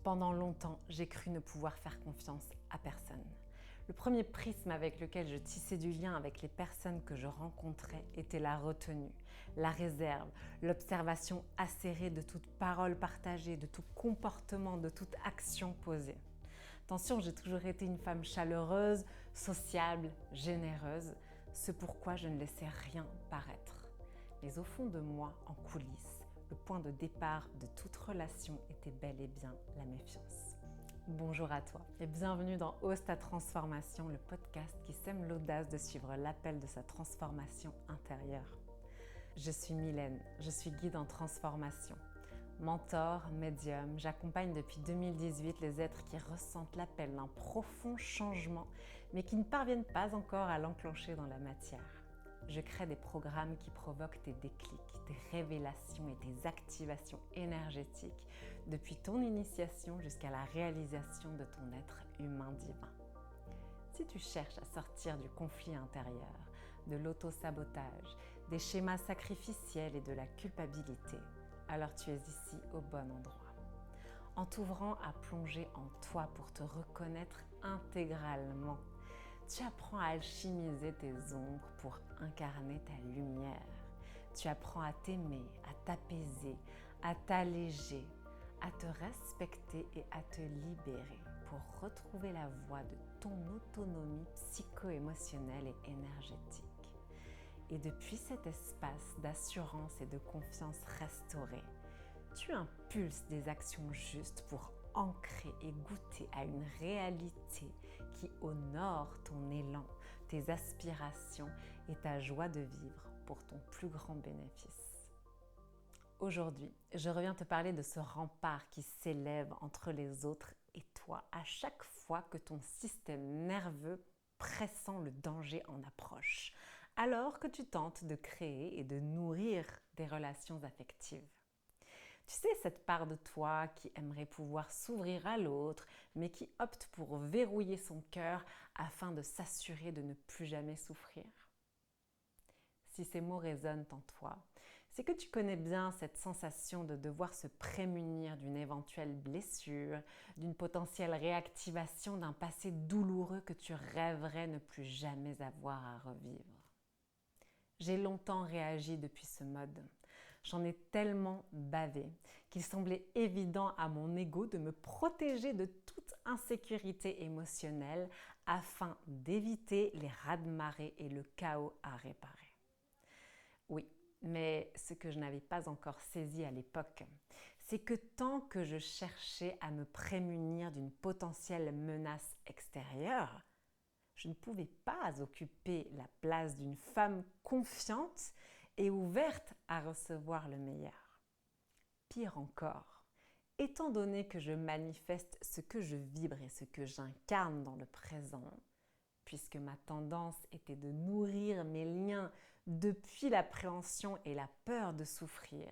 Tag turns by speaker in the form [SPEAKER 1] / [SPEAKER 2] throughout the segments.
[SPEAKER 1] Pendant longtemps, j'ai cru ne pouvoir faire confiance à personne. Le premier prisme avec lequel je tissais du lien avec les personnes que je rencontrais était la retenue, la réserve, l'observation acérée de toute parole partagée, de tout comportement, de toute action posée. Attention, j'ai toujours été une femme chaleureuse, sociable, généreuse, ce pourquoi je ne laissais rien paraître. Mais au fond de moi, en coulisses, le point de départ de toute relation était bel et bien la méfiance. Bonjour à toi et bienvenue dans Ose ta transformation, le podcast qui sème l'audace de suivre l'appel de sa transformation intérieure. Je suis Mylène, je suis guide en transformation. Mentor, médium, j'accompagne depuis 2018 les êtres qui ressentent l'appel d'un profond changement mais qui ne parviennent pas encore à l'enclencher dans la matière. Je crée des programmes qui provoquent tes déclics, tes révélations et tes activations énergétiques depuis ton initiation jusqu'à la réalisation de ton être humain divin. Si tu cherches à sortir du conflit intérieur, de l'auto-sabotage, des schémas sacrificiels et de la culpabilité, alors tu es ici au bon endroit. En t'ouvrant à plonger en toi pour te reconnaître intégralement, tu apprends à alchimiser tes ombres pour incarner ta lumière. Tu apprends à t'aimer, à t'apaiser, à t'alléger, à te respecter et à te libérer pour retrouver la voie de ton autonomie psycho-émotionnelle et énergétique. Et depuis cet espace d'assurance et de confiance restauré, tu impulses des actions justes pour ancrer et goûter à une réalité qui honore ton élan, tes aspirations et ta joie de vivre pour ton plus grand bénéfice. Aujourd'hui, je reviens te parler de ce rempart qui s'élève entre les autres et toi à chaque fois que ton système nerveux pressent le danger en approche, alors que tu tentes de créer et de nourrir des relations affectives. Tu sais, cette part de toi qui aimerait pouvoir s'ouvrir à l'autre, mais qui opte pour verrouiller son cœur afin de s'assurer de ne plus jamais souffrir. Si ces mots résonnent en toi, c'est que tu connais bien cette sensation de devoir se prémunir d'une éventuelle blessure, d'une potentielle réactivation d'un passé douloureux que tu rêverais ne plus jamais avoir à revivre. J'ai longtemps réagi depuis ce mode. J'en ai tellement bavé qu'il semblait évident à mon ego de me protéger de toute insécurité émotionnelle afin d'éviter les raz-de-marée et le chaos à réparer. Oui, mais ce que je n'avais pas encore saisi à l'époque, c'est que tant que je cherchais à me prémunir d'une potentielle menace extérieure, je ne pouvais pas occuper la place d'une femme confiante et ouverte à recevoir le meilleur. Pire encore, étant donné que je manifeste ce que je vibre et ce que j'incarne dans le présent, puisque ma tendance était de nourrir mes liens depuis l'appréhension et la peur de souffrir,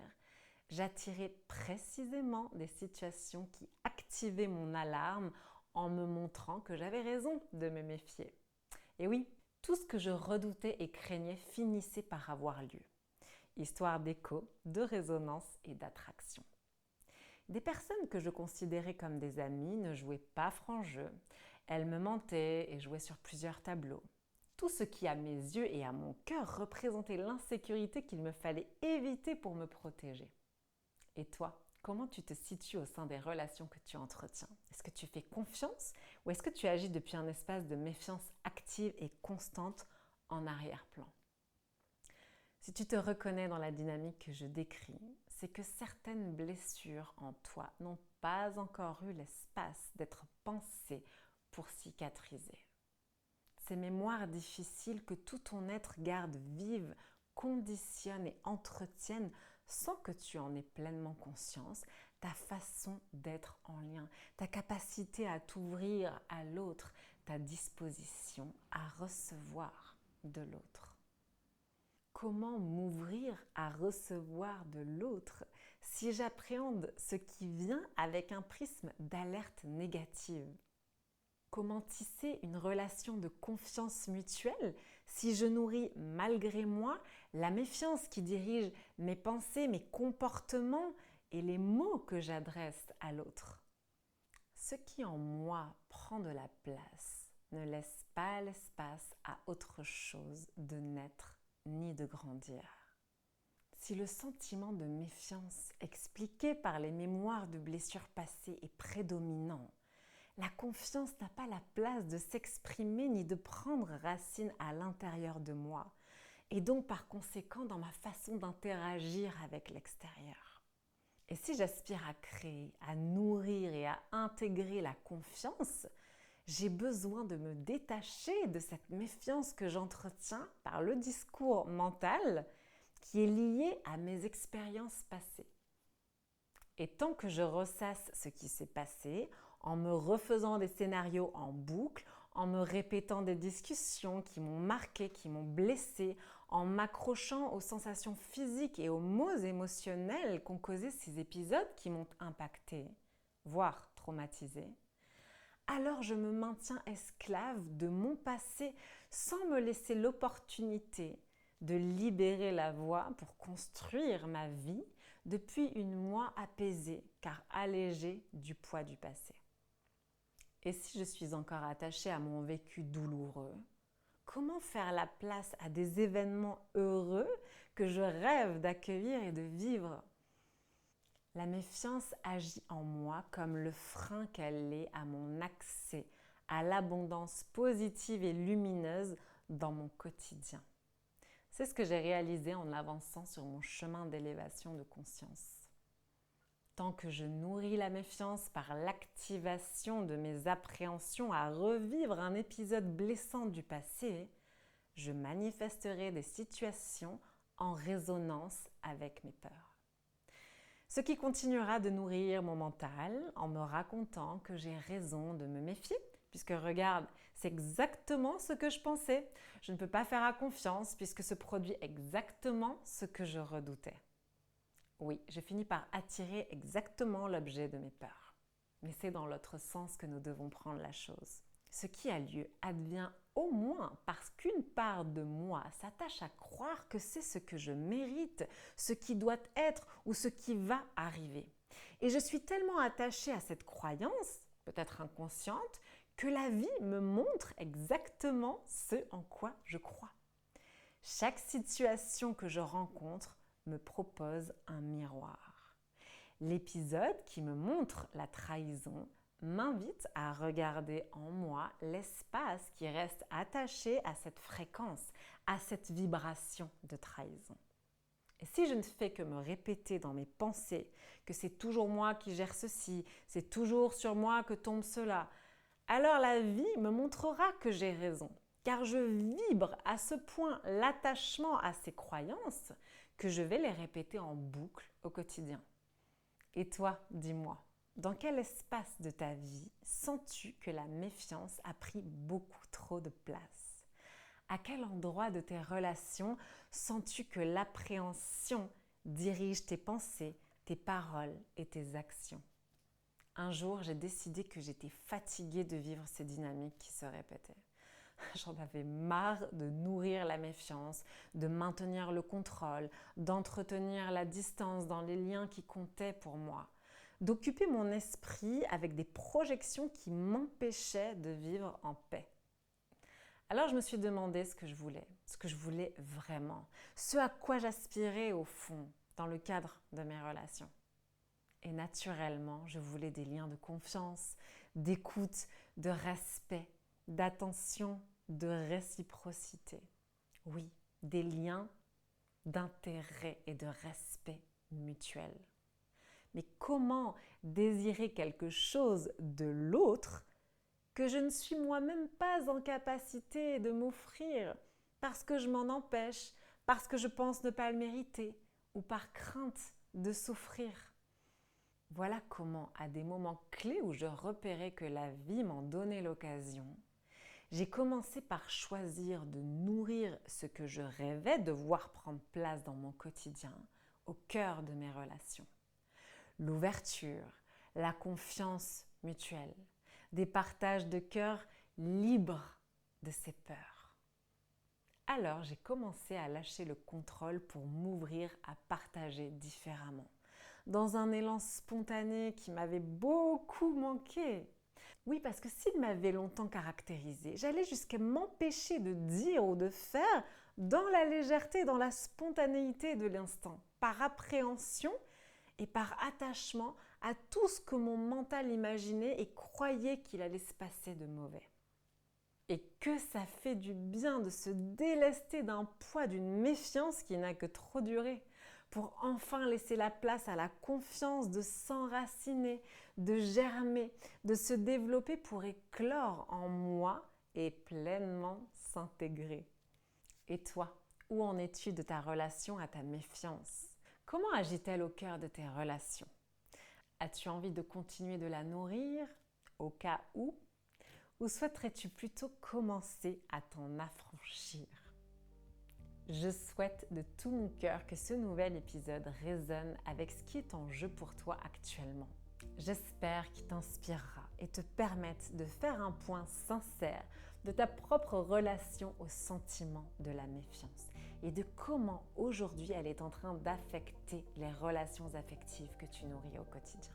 [SPEAKER 1] j'attirais précisément des situations qui activaient mon alarme en me montrant que j'avais raison de me méfier. Et oui, tout ce que je redoutais et craignais finissait par avoir lieu. Histoire d'écho, de résonance et d'attraction. Des personnes que je considérais comme des amies ne jouaient pas franc jeu. Elles me mentaient et jouaient sur plusieurs tableaux. Tout ce qui, à mes yeux et à mon cœur, représentait l'insécurité qu'il me fallait éviter pour me protéger. Et toi, comment tu te situes au sein des relations que tu entretiens? Est-ce que tu fais confiance ou est-ce que tu agis depuis un espace de méfiance active et constante en arrière-plan? Si tu te reconnais dans la dynamique que je décris, c'est que certaines blessures en toi n'ont pas encore eu l'espace d'être pensées pour cicatriser. Ces mémoires difficiles que tout ton être garde vives, conditionnent et entretiennent sans que tu en aies pleinement conscience, ta façon d'être en lien, ta capacité à t'ouvrir à l'autre, ta disposition à recevoir de l'autre. Comment m'ouvrir à recevoir de l'autre si j'appréhende ce qui vient avec un prisme d'alerte négative? Comment tisser une relation de confiance mutuelle si je nourris malgré moi la méfiance qui dirige mes pensées, mes comportements et les mots que j'adresse à l'autre? Ce qui en moi prend de la place ne laisse pas l'espace à autre chose de naître ni de grandir. Si le sentiment de méfiance expliqué par les mémoires de blessures passées est prédominant, la confiance n'a pas la place de s'exprimer ni de prendre racine à l'intérieur de moi, et donc par conséquent dans ma façon d'interagir avec l'extérieur. Et si j'aspire à créer, à nourrir et à intégrer la confiance, j'ai besoin de me détacher de cette méfiance que j'entretiens par le discours mental qui est lié à mes expériences passées. Et tant que je ressasse ce qui s'est passé, en me refaisant des scénarios en boucle, en me répétant des discussions qui m'ont marqué, qui m'ont blessé, en m'accrochant aux sensations physiques et aux mots émotionnels qu'ont causé ces épisodes qui m'ont impacté, voire traumatisé, alors je me maintiens esclave de mon passé sans me laisser l'opportunité de libérer la voie pour construire ma vie depuis une moi apaisée car allégée du poids du passé. Et si je suis encore attachée à mon vécu douloureux, comment faire la place à des événements heureux que je rêve d'accueillir et de vivre ? La méfiance agit en moi comme le frein qu'elle est à mon accès à l'abondance positive et lumineuse dans mon quotidien. C'est ce que j'ai réalisé en avançant sur mon chemin d'élévation de conscience. Tant que je nourris la méfiance par l'activation de mes appréhensions à revivre un épisode blessant du passé, je manifesterai des situations en résonance avec mes peurs. Ce qui continuera de nourrir mon mental en me racontant que j'ai raison de me méfier, puisque regarde, c'est exactement ce que je pensais. Je ne peux pas faire confiance puisque se produit exactement ce que je redoutais. Oui, je finis par attirer exactement l'objet de mes peurs. Mais c'est dans l'autre sens que nous devons prendre la chose. Ce qui a lieu advient au moins parce qu'une part de moi s'attache à croire que c'est ce que je mérite, ce qui doit être ou ce qui va arriver. Et je suis tellement attachée à cette croyance, peut-être inconsciente, que la vie me montre exactement ce en quoi je crois. Chaque situation que je rencontre me propose un miroir. L'épisode qui me montre la trahison m'invite à regarder en moi l'espace qui reste attaché à cette fréquence, à cette vibration de trahison. Et si je ne fais que me répéter dans mes pensées que c'est toujours moi qui gère ceci, c'est toujours sur moi que tombe cela, alors la vie me montrera que j'ai raison, car je vibre à ce point l'attachement à ces croyances que je vais les répéter en boucle au quotidien. Et toi, dis-moi, dans quel espace de ta vie sens-tu que la méfiance a pris beaucoup trop de place ? À quel endroit de tes relations sens-tu que l'appréhension dirige tes pensées, tes paroles et tes actions ? Un jour, j'ai décidé que j'étais fatiguée de vivre ces dynamiques qui se répétaient. J'en avais marre de nourrir la méfiance, de maintenir le contrôle, d'entretenir la distance dans les liens qui comptaient pour moi, d'occuper mon esprit avec des projections qui m'empêchaient de vivre en paix. Alors je me suis demandé ce que je voulais vraiment, ce à quoi j'aspirais au fond, dans le cadre de mes relations. Et naturellement, je voulais des liens de confiance, d'écoute, de respect, d'attention, de réciprocité. Oui, des liens d'intérêt et de respect mutuel. Mais comment désirer quelque chose de l'autre que je ne suis moi-même pas en capacité de m'offrir parce que je m'en empêche, parce que je pense ne pas le mériter ou par crainte de souffrir? Voilà comment, à des moments clés où je repérais que la vie m'en donnait l'occasion, j'ai commencé par choisir de nourrir ce que je rêvais de voir prendre place dans mon quotidien, au cœur de mes relations. L'ouverture, la confiance mutuelle, des partages de cœur libres de ses peurs. Alors j'ai commencé à lâcher le contrôle pour m'ouvrir à partager différemment, dans un élan spontané qui m'avait beaucoup manqué. Oui, parce que s'il m'avait longtemps caractérisé, j'allais jusqu'à m'empêcher de dire ou de faire dans la légèreté, dans la spontanéité de l'instant, par appréhension et par attachement à tout ce que mon mental imaginait et croyait qu'il allait se passer de mauvais. Et que ça fait du bien de se délester d'un poids, d'une méfiance qui n'a que trop duré, pour enfin laisser la place à la confiance de s'enraciner, de germer, de se développer pour éclore en moi et pleinement s'intégrer. Et toi, où en es-tu de ta relation à ta méfiance? Comment agit-elle au cœur de tes relations? As-tu envie de continuer de la nourrir au cas où? Ou souhaiterais-tu plutôt commencer à t'en affranchir? Je souhaite de tout mon cœur que ce nouvel épisode résonne avec ce qui est en jeu pour toi actuellement. J'espère qu'il t'inspirera et te permette de faire un point sincère de ta propre relation au sentiment de la méfiance et de comment aujourd'hui elle est en train d'affecter les relations affectives que tu nourris au quotidien.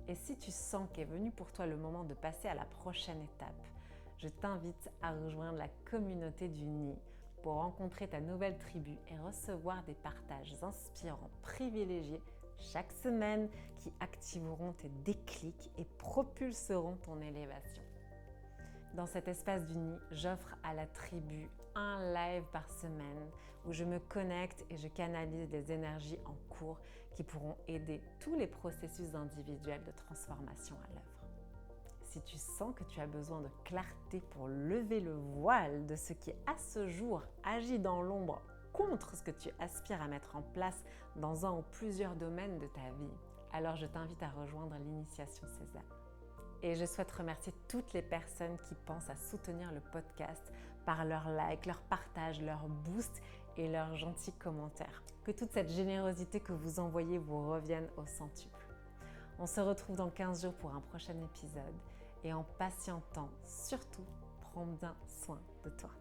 [SPEAKER 1] Et si tu sens qu'est venu pour toi le moment de passer à la prochaine étape, je t'invite à rejoindre la communauté du Nid pour rencontrer ta nouvelle tribu et recevoir des partages inspirants, privilégiés chaque semaine qui activeront tes déclics et propulseront ton élévation. Dans cet espace du Nid, j'offre à la tribu un live par semaine où je me connecte et je canalise les énergies en cours qui pourront aider tous les processus individuels de transformation à l'œuvre. Si tu sens que tu as besoin de clarté pour lever le voile de ce qui à ce jour agit dans l'ombre contre ce que tu aspires à mettre en place dans un ou plusieurs domaines de ta vie, alors je t'invite à rejoindre l'initiation Sésame. Et je souhaite remercier toutes les personnes qui pensent à soutenir le podcast par leurs likes, leurs partages, leurs boosts et leurs gentils commentaires. Que toute cette générosité que vous envoyez vous revienne au centuple. On se retrouve dans 15 jours pour un prochain épisode et en patientant, surtout, prends bien soin de toi.